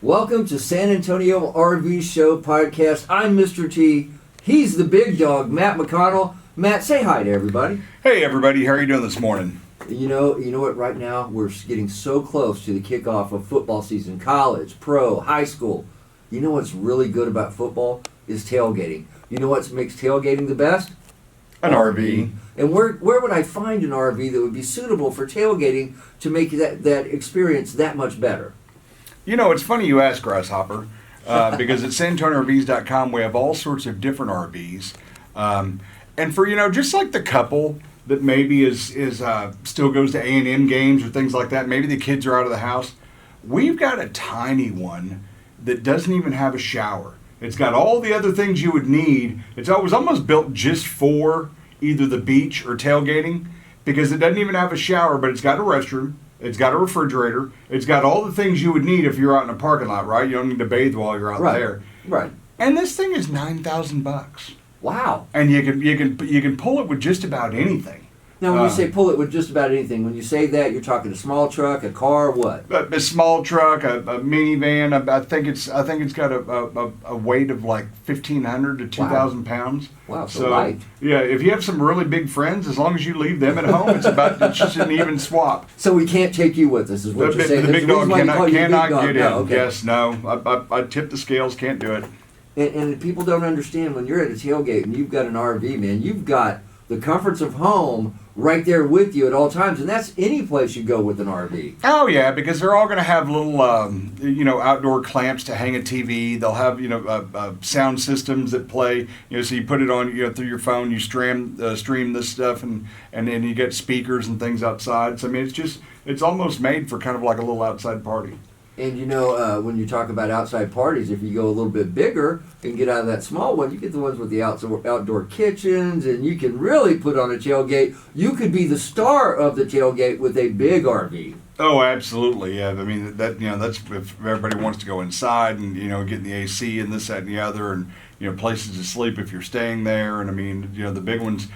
Welcome to San Antonio RV Show podcast. I'm Mr. T. He's the big dog, Matt McConnell. Matt, say hi to everybody. Hey everybody, how are you doing this morning? You know what? Right now we're getting so close to the kickoff of football season, college, pro, high school. You know what's really good about football is tailgating. You know what makes tailgating the best? An RV. And where would I find an RV that would be suitable for tailgating to make that experience that much better? You know, it's funny you ask, Grasshopper, because at SanAntonioRVs.com we have all sorts of different RVs. And for, just like the couple that maybe is still goes to A&M games or things like that, maybe the kids are out of the house, we've got a tiny one that doesn't even have a shower. It's got all the other things you would need. It was almost built just for either the beach or tailgating because it doesn't even have a shower, but it's got a restroom. It's got a refrigerator. It's got all the things you would need if you're out in a parking lot, right? You don't need to bathe while you're out there. Right. And this thing is $9,000. Wow. And you can pull it with just about anything. Now, when you say pull it with just about anything, when you say that, you're talking a small truck, a car, what? A small truck, a minivan. I think it's got a weight of like 1,500 to 2,000 pounds. Wow, so light. Yeah, if you have some really big friends, as long as you leave them at home, it's just an even swap. So we can't take you with us, is what you're saying. The big dog cannot get in. No, okay. Yes, no. I tip the scales, can't do it. And people don't understand when you're at a tailgate and you've got an RV, man, you've got the comforts of home right there with you at all times, and that's any place you go with an RV. Oh yeah, because they're all going to have little, outdoor clamps to hang a TV. They'll have, sound systems that play. So you put it on, through your phone. You stream this stuff, and then you get speakers and things outside. So I mean, it's almost made for kind of like a little outside party. And when you talk about outside parties, if you go a little bit bigger and get out of that small one, you get the ones with the outdoor kitchens, and you can really put on a tailgate. You could be the star of the tailgate with a big RV. Oh, absolutely, yeah. I mean, that's if everybody wants to go inside and, get in the AC and this, that, and the other, and, places to sleep if you're staying there. And I mean, the big ones,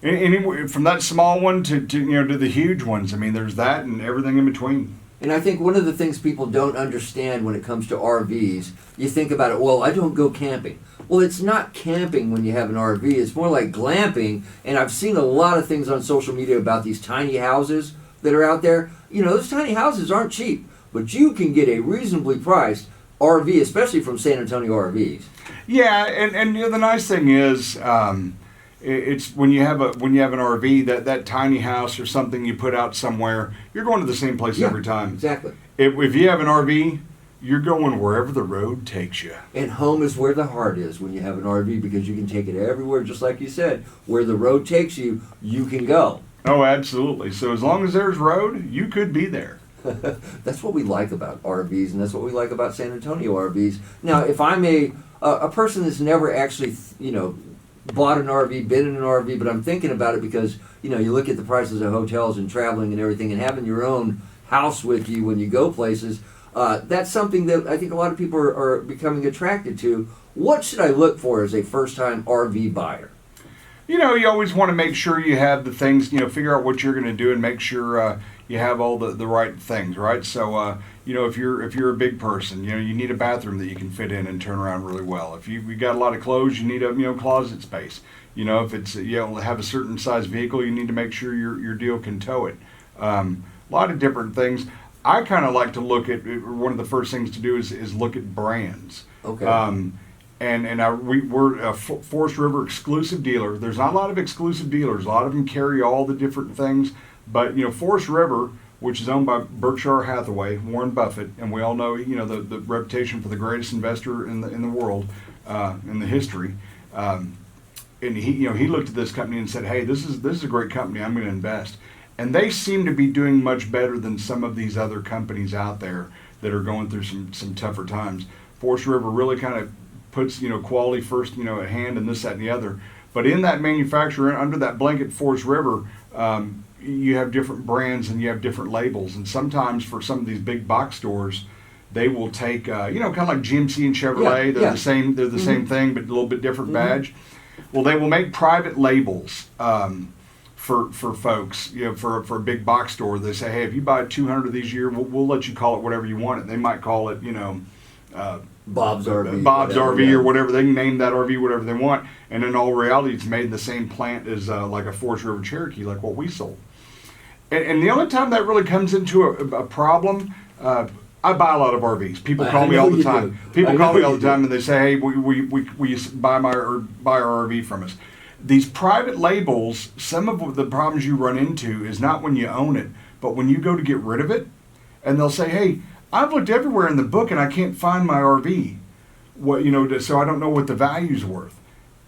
anywhere from that small one to the huge ones. I mean, there's that and everything in between. And I think one of the things people don't understand when it comes to RVs, you think about it, well, I don't go camping. Well, it's not camping when you have an RV. It's more like glamping. And I've seen a lot of things on social media about these tiny houses that are out there. Those tiny houses aren't cheap, but you can get a reasonably priced RV, especially from San Antonio RVs. Yeah, and the nice thing is, it's when you have an RV, that tiny house or something you put out somewhere, you're going to the same place every time. Exactly. If you have an RV, you're going wherever the road takes you. And home is where the heart is when you have an RV, because you can take it everywhere, just like you said. Where the road takes you, you can go. Oh, absolutely. So as long as there's road, you could be there. That's what we like about RVs, and that's what we like about San Antonio RVs. Now, if I'm a person that's never actually, bought an RV, been in an RV, but I'm thinking about it because, you look at the prices of hotels and traveling and everything, and having your own house with you when you go places, that's something that I think a lot of people are becoming attracted to. What should I look for as a first-time RV buyer? You always want to make sure you have the things, figure out what you're going to do and make sure you have all the right things, right? So, if you're a big person, you need a bathroom that you can fit in and turn around really well. If you got a lot of clothes, you need a closet space. If it's have a certain size vehicle, you need to make sure your deal can tow it. A lot of different things. I kind of like to look at, one of the first things to do is look at brands. Okay. We're a Forest River exclusive dealer. There's not a lot of exclusive dealers. A lot of them carry all the different things. But, Forest River, which is owned by Berkshire Hathaway, Warren Buffett, and we all know, the reputation for the greatest investor in the world, in the history. And he looked at this company and said, hey, this is a great company. I'm going to invest. And they seem to be doing much better than some of these other companies out there that are going through some tougher times. Forest River really kind of puts, quality first, at hand and this, that, and the other. But in that manufacturer, under that blanket Forest River, you have different brands and you have different labels. And sometimes for some of these big box stores, they will take, kind of like GMC and Chevrolet. They're the same. They're the same thing, but a little bit different badge. Well, they will make private labels for folks, for a big box store. They say, hey, if you buy 200 of these a year, we'll let you call it whatever you want it. They might call it, Bob's RV. Bob's whatever, RV yeah. or whatever. They can name that RV whatever they want. And in all reality, it's made in the same plant as like a Forest River Cherokee, like what we sold. And the only time that really comes into a problem, I buy a lot of RVs. People call me all the time. People call me all the time and they say, hey, we buy our RV from us. These private labels, some of the problems you run into is not when you own it, but when you go to get rid of it, and they'll say, hey, I've looked everywhere in the book and I can't find my RV. So I don't know what the value's worth.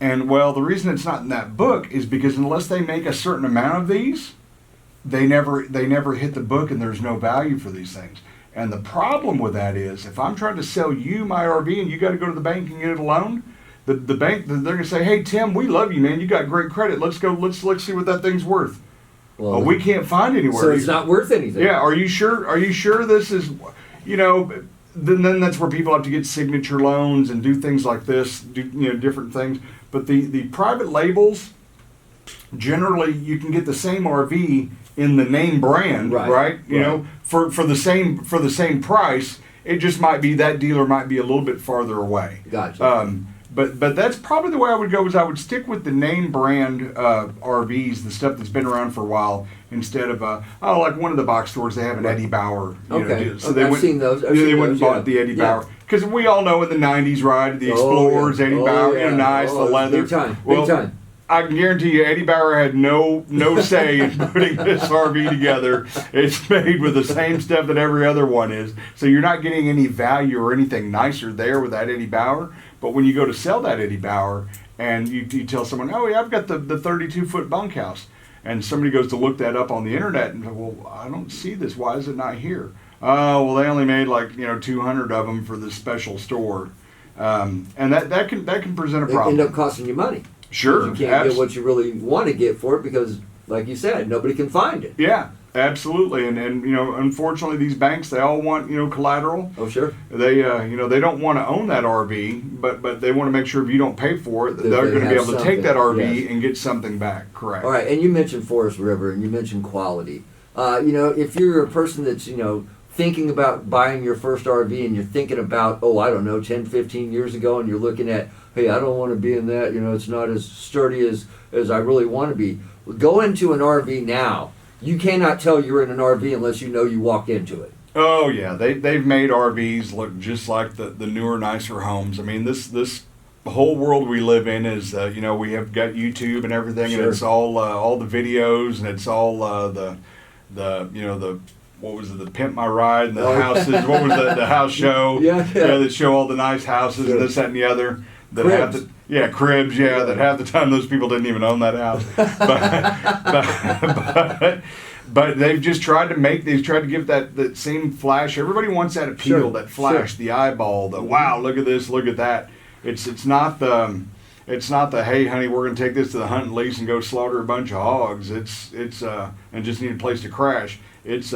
And well, the reason it's not in that book is because unless they make a certain amount of these, they never hit the book and there's no value for these things. And the problem with that is if I'm trying to sell you my RV and you got to go to the bank and get it a loan, the bank, they're going to say, hey, Tim, we love you, man. You got great credit. Let's see what that thing's worth. Well, we can't find anywhere. So it's not worth anything. Yeah. Are you sure this is, then that's where people have to get signature loans and do things like this, different things. But the private labels, generally you can get the same RV in the name brand, right? For the same price. It just might be that dealer might be a little bit farther away. Gotcha. But that's probably the way I would go. Is I would stick with the name brand RVs, the stuff that's been around for a while, instead of like one of the box stores. They have an Eddie Bauer. I've seen those. They went and bought the Eddie Bauer because we all know in the '90s, right? The Explorers, Eddie Bauer, nice, the leather. Big time. Big time. I can guarantee you, Eddie Bauer had no say in putting this RV together. It's made with the same stuff that every other one is, so you're not getting any value or anything nicer there with that Eddie Bauer. But when you go to sell that Eddie Bauer and you tell someone, oh yeah, I've got the 32-foot bunkhouse, and somebody goes to look that up on the internet and well, I don't see this. Why is it not here? Oh, well, they only made 200 of them for this special store, and that can present a problem. They end up costing you money. Sure. You can't get what you really want to get for it because, like you said, nobody can find it. Yeah, absolutely. And unfortunately, these banks, they all want, collateral. Oh, sure. They, they don't want to own that RV, but they want to make sure if you don't pay for it, that they're going to be able to take that RV and get something back. Correct. All right. And you mentioned Forest River and you mentioned quality. If you're a person that's, thinking about buying your first RV and you're thinking about, 10, 15 years ago, and you're looking at, hey, I don't want to be in that, it's not as sturdy as I really want to be. Go into an RV now. You cannot tell you're in an RV unless you walk into it. Oh, yeah. They've made RVs look just like the newer, nicer homes. I mean, this whole world we live in is, we have got YouTube and everything, Sure. and it's all the videos, and it's all what was it, the Pimp My Ride and the houses, what was the house show? Yeah. That show all the nice houses Sure. and this, that, and the other. Cribs. Cribs, that half the time those people didn't even own that house. But they've just tried to give that same flash. Everybody wants that appeal, Sure. that flash, the eyeball, the wow, look at this, look at that. It's not the hey honey, we're going to take this to the hunting lease and go slaughter a bunch of hogs. It's and just need a place to crash. It's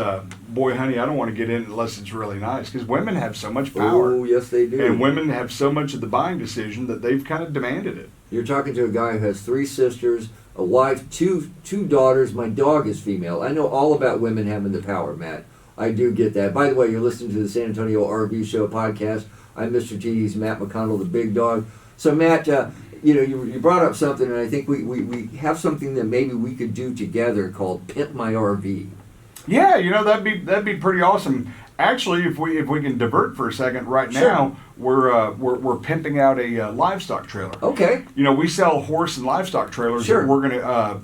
boy honey, I don't want to get in unless it's really nice, because women have so much power. Oh, yes, they do. And women have so much of the buying decision that they've kind of demanded it. You're talking to a guy who has 3 sisters, a wife, two daughters. My dog is female. I know all about women having the power, Matt. I do get that. By the way, you're listening to the San Antonio RV Show podcast. I'm Mr. T. He's Matt McConnell, the big dog. So, Matt, you brought up something, and I think we have something that maybe we could do together called Pimp My RV. Yeah, that'd be pretty awesome. Actually, if we can divert for a second, right Sure. now we're pimping out a livestock trailer. Okay. We sell horse and livestock trailers. Sure. That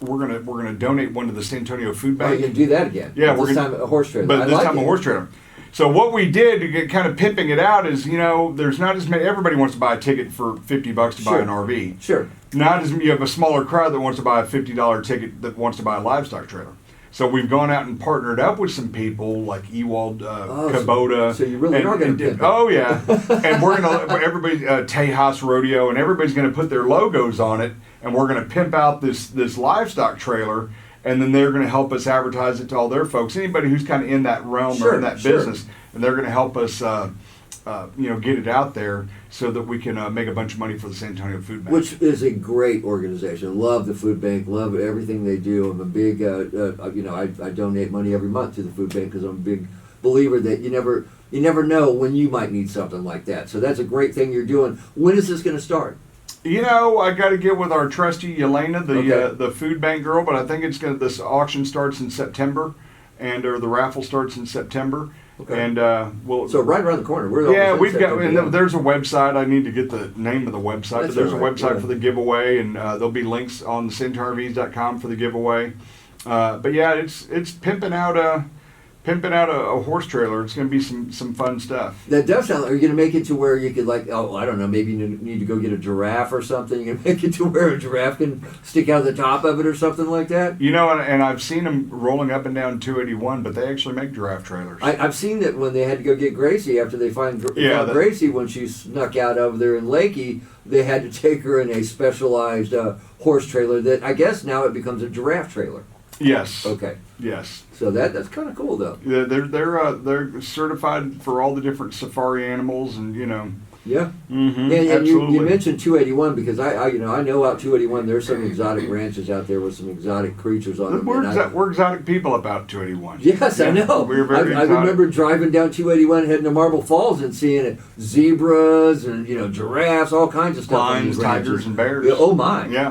we're gonna donate one to the San Antonio Food Oh, Bank. you can do that again. Yeah, But this time a horse trailer. But I this like time it. a horse trailer. So what we did to get kind of pimping it out is, there's not as many. Everybody wants to buy a ticket for $50 to buy Sure. an RV. Sure. Not as you have a smaller crowd that wants to buy a $50 ticket that wants to buy a livestock trailer. So we've gone out and partnered up with some people like Ewald, Kubota. So you really are going to pimp it. Oh yeah, and we're gonna everybody Tejas Rodeo, and everybody's gonna put their logos on it, and we're gonna pimp out this livestock trailer, and then they're gonna help us advertise it to all their folks, anybody who's kind of in that realm Sure, or in that sure. business, and they're gonna help us. Get it out there so that we can make a bunch of money for the San Antonio Food Bank. Which is a great organization. Love the food bank. Love everything they do. I'm a big, I donate money every month to the food bank because I'm a big believer that you never know when you might need something like that. So that's a great thing you're doing. When is this going to start? You know, I got to get with our trustee Yelena, Okay. The food bank girl, but I think this auction starts in September, or the raffle starts in September, Okay. and we'll. So right around the corner. We're Yeah, almost we've in got, September. and there's a website. I need to get the name of the website, That's but there's all a right, website yeah. for the giveaway, and there'll be links on SanAntonioRVs.com for the giveaway. But yeah, it's pimping out a horse trailer. It's going to be some fun stuff. That does sound like, are you going to make it to where you could, like, oh, I don't know, maybe you need to go get a giraffe or something? You're going to make it to where a giraffe can stick out the top of it or something like that? You know, and I've seen them rolling up and down 281, but they actually make giraffe trailers. I've seen that when they had to go get Gracie after they found Gracie when she snuck out over there in Lakey, they had to take her in a specialized horse trailer that I guess now it becomes a giraffe trailer. Yes. Okay. Yes. So that's kind of cool though. Yeah, they're certified for all the different safari animals, and you know. Yeah. Mm-hmm, And absolutely. you mentioned 281 because I know out 281 there's some exotic ranches out there with some exotic creatures on them. We're exotic people about 281. Yes, I Yeah, know. we're very I exotic. remember driving down 281 heading to Marble Falls and seeing zebras and giraffes, all kinds of stuff. on Lions, these ranches. tigers, and bears. Yeah, oh my! Yeah.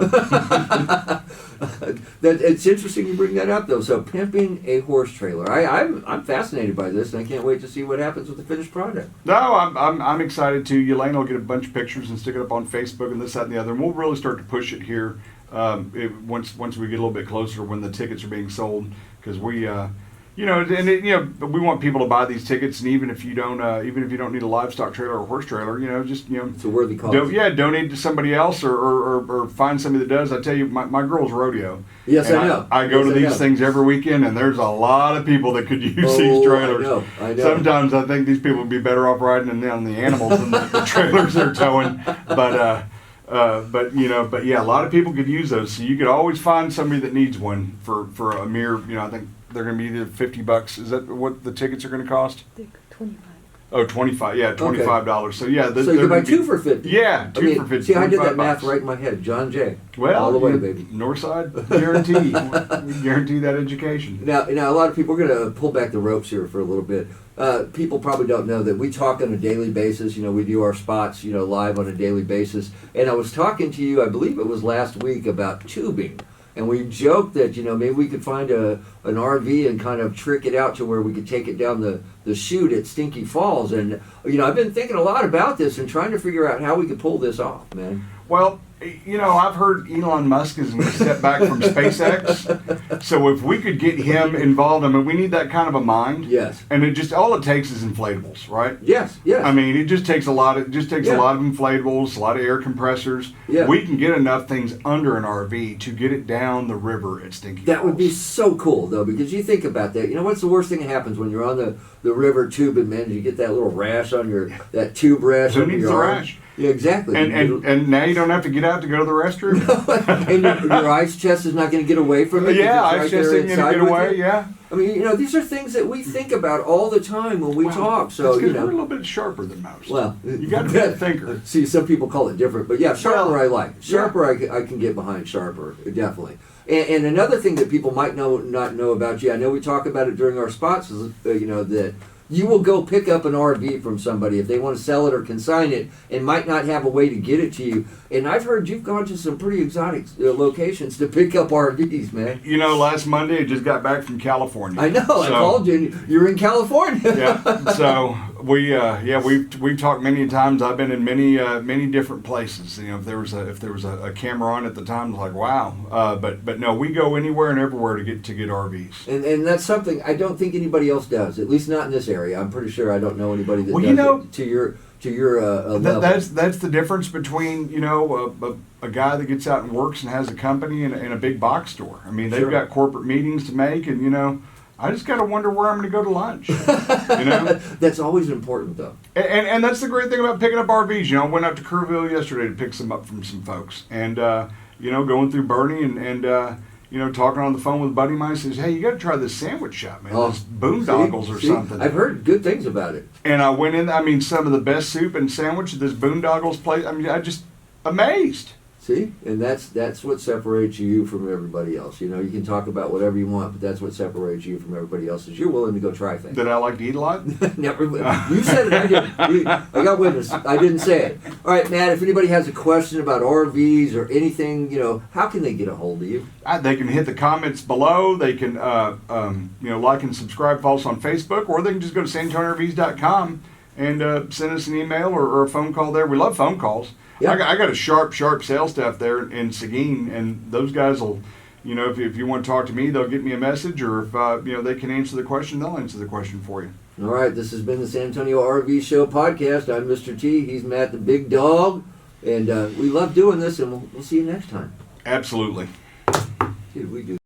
That it's interesting you bring that up though. So pimping a horse trailer, I'm fascinated by this, and I can't wait to see what happens with the finished product. No, I'm excited too. Elaine will get a bunch of pictures and stick it up on Facebook and this, that, and the other, and we'll really start to push it here once we get a little bit closer when the tickets are being sold, because we. We want people to buy these tickets, and even if you don't need a livestock trailer or horse trailer, It's a worthy cause. donate to somebody else or find somebody that does. I tell you, my girl's rodeo. Yes, and I know. I go Yes, to I these know. things every weekend, and there's a lot of people that could use Oh, these trailers. I know. Sometimes I think these people would be better off riding on the animals than the trailers they're towing. But yeah, a lot of people could use those. So you could always find somebody that needs one for a mere, I think they're going to be either $50. Is that what the tickets are going to cost? They're 25. Oh, 25. Yeah, $25. So yeah, So you can buy two for 50. Yeah, two for 50. See, I did that $25. math right in my head. John Jay. Well, all the way, baby. Northside guarantee. We guarantee that education. Now, a lot of people, we're going to pull back the ropes here for a little bit. People probably don't know that we talk on a daily basis. We do our spots, live on a daily basis. And I was talking to you, I believe it was last week, about tubing. And we joked that, maybe we could find an RV and kind of trick it out to where we could take it down the chute at Stinky Falls. And, I've been thinking a lot about this and trying to figure out how we could pull this off, man. Well, I've heard Elon Musk is going to step back from SpaceX. So if we could get him involved, we need that kind of a mind. Yes. And all it takes is inflatables, right? Yes, yes. It just takes a lot of Yeah. a lot of inflatables, a lot of air compressors. Yeah. We can get enough things under an RV to get it down the river at Stinky Falls. That would be so cool, though, because you think about that. What's the worst thing that happens when you're on the river tubing, man? You get that little rash on that tube rash Who under needs your the arm. rash? Yeah, exactly. And now you don't have to get out to go to the restroom. And your ice chest is not going to get away from it. Yeah, because ice it's chest there isn't going inside to get with away. you. Yeah. These are things that we think about all the time when we talk. So, that's 'cause we're a little bit sharper than most. Well, you got to be a thinker. See, some people call it different, but yeah, sharper Well, I like. Sharper I can get behind. Sharper, definitely. And another thing that people might not know about you, I know we talk about it during our spots, is that you will go pick up an RV from somebody if they want to sell it or consign it and might not have a way to get it to you. And I've heard you've gone to some pretty exotic locations to pick up RVs, man. Last Monday I just got back from California. I know. I called you. And you're in California. Yeah. So we've talked many times. I've been in many different places. If there was a camera on at the time, it's like wow. But no, we go anywhere and everywhere to get RVs. And that's something I don't think anybody else does. At least not in this area. I'm pretty sure I don't know anybody that does it to your level. That's the difference between a guy that gets out and works and has a company and a big box store. They've Sure. got corporate meetings to make, and I just got to wonder where I'm going to go to lunch. That's always important, though. And that's the great thing about picking up RVs. I went out to Kerrville yesterday to pick some up from some folks, and going through Bernie and talking on the phone with a buddy of mine, says, "Hey, you got to try this sandwich shop, man. This Boondoggles or something." I've heard good things about it. And I went in. Some of the best soup and sandwich at this Boondoggles place. I just amazed. See, and that's what separates you from everybody else. You know, you can talk about whatever you want, but that's what separates you from everybody else is you're willing to go try things. Did I like to eat a lot? Never. You said it. I didn't. I got witness. I didn't say it. All right, Matt. If anybody has a question about RVs or anything, you know, how can they get a hold of you? They can hit the comments below. They can, like and subscribe, follow us on Facebook, or they can just go to SanAntonioRVs.com and send us an email or a phone call there. We love phone calls. Yeah. I got a sharp sales staff there in Seguin, and those guys will, if you want to talk to me, they'll get me a message, or if they can answer the question, they'll answer the question for you. All right, this has been the San Antonio RV Show podcast. I'm Mr. T. He's Matt the Big Dog, and we love doing this, and we'll see you next time. Absolutely. Dude, we do.